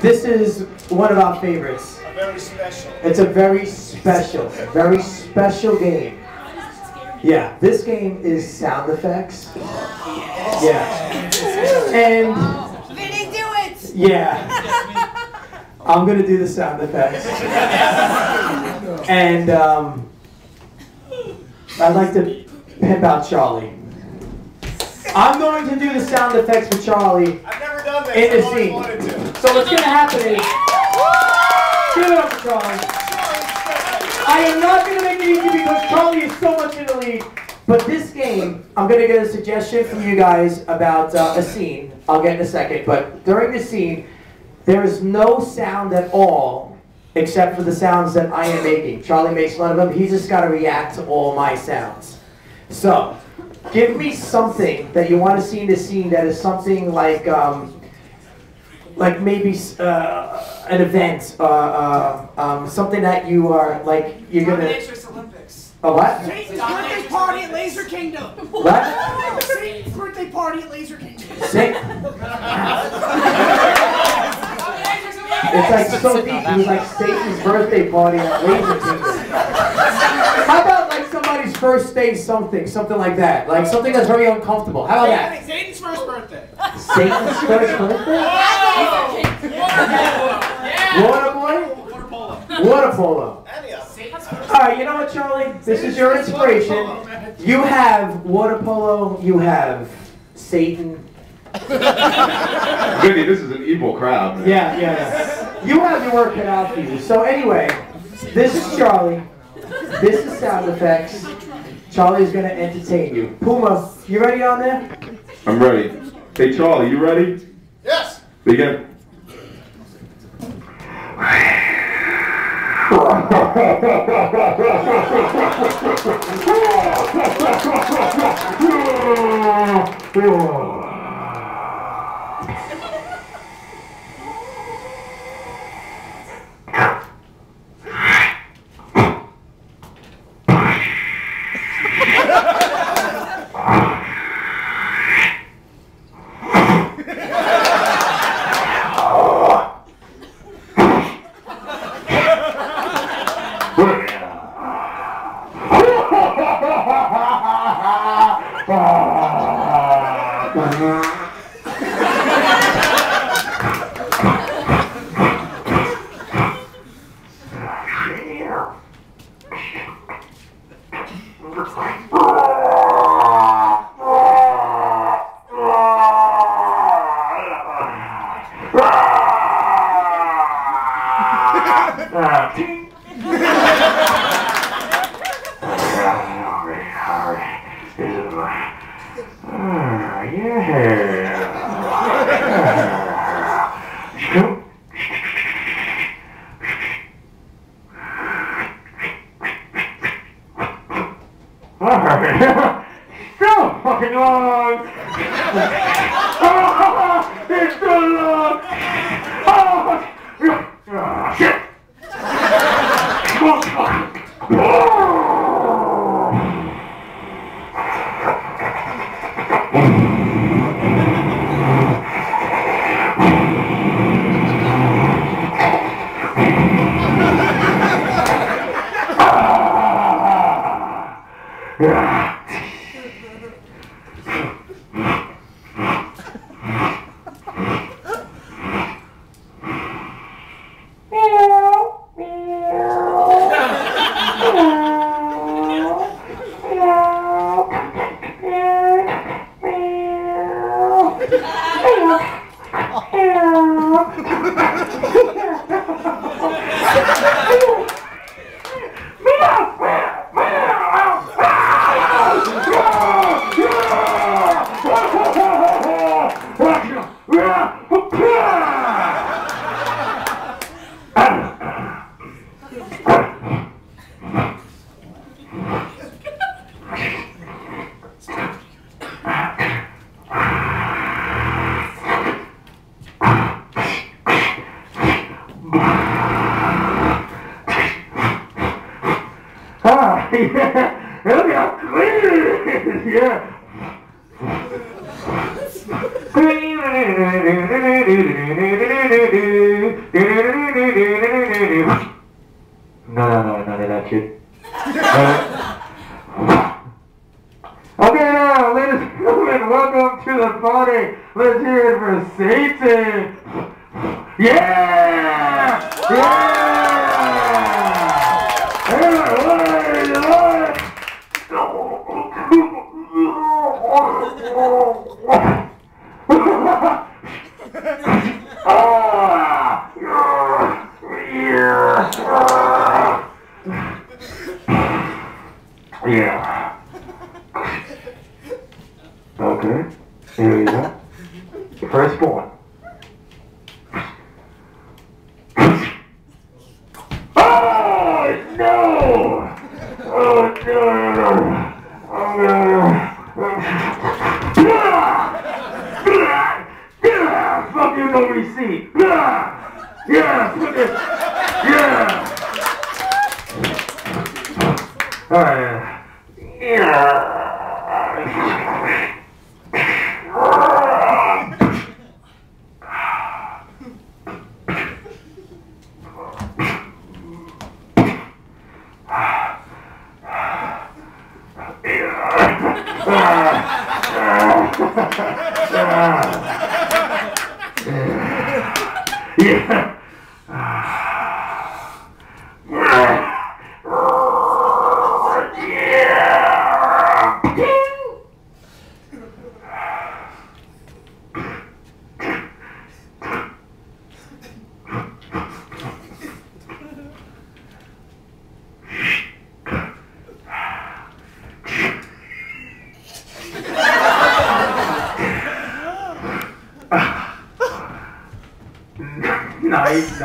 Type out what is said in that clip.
This is one of our favorites. Very special. It's a very special game. Yeah, this game is sound effects. Yeah. And Vinny, do it! yeah. I'm gonna do the sound effects. And I'd like to pimp out Charlie. I'm going to do the sound effects for Charlie. I've never done this. In the I've always scene. wanted to. So what's going to happen is, give it up for Charlie. I am not going to make it easy because Charlie is so much in the lead. But this game, I'm going to get a suggestion from you guys about a scene. I'll get in a second. But during the scene, there is no sound at all except for the sounds that I am making. Charlie makes one of them. He's just got to react to all my sounds. So, give me something that you want to see in the scene that is something like maybe an event, something that you are like you're gonna. Dominatrix Olympics. A what? Satan's birthday party at Laser Kingdom. What? Satan's birthday party at Laser Kingdom. It's like so deep. It was like Satan's birthday party at Laser Kingdom. How about like somebody's first day something like that? Like something that's very uncomfortable. How about that? Satan's first birthday. Satan's first birthday? Water boy? Water polo. Alright, you know what, Charlie? This is your inspiration. You have water polo, you have Satan. Vinny, this is an evil crowd, man. Yeah. You have your work cut out for you. So anyway, this is Charlie. This is sound effects. Charlie's gonna entertain you. Puma, you ready on there? I'm ready. Hey, Charlie, you ready? Yes. Begin. So fucking long! It's so long! Shit! Yeah, look how clean it is, yeah. No, none of that shit. Okay, now, ladies and gentlemen, welcome to the party. Let's hear it for Satan. Yeah! Yeah. Okay, here we go. First one. Oh no! Oh no! Fuck you, no receipt. Yeah, fuck it. Yeah. Yeah. Yeah. Nice.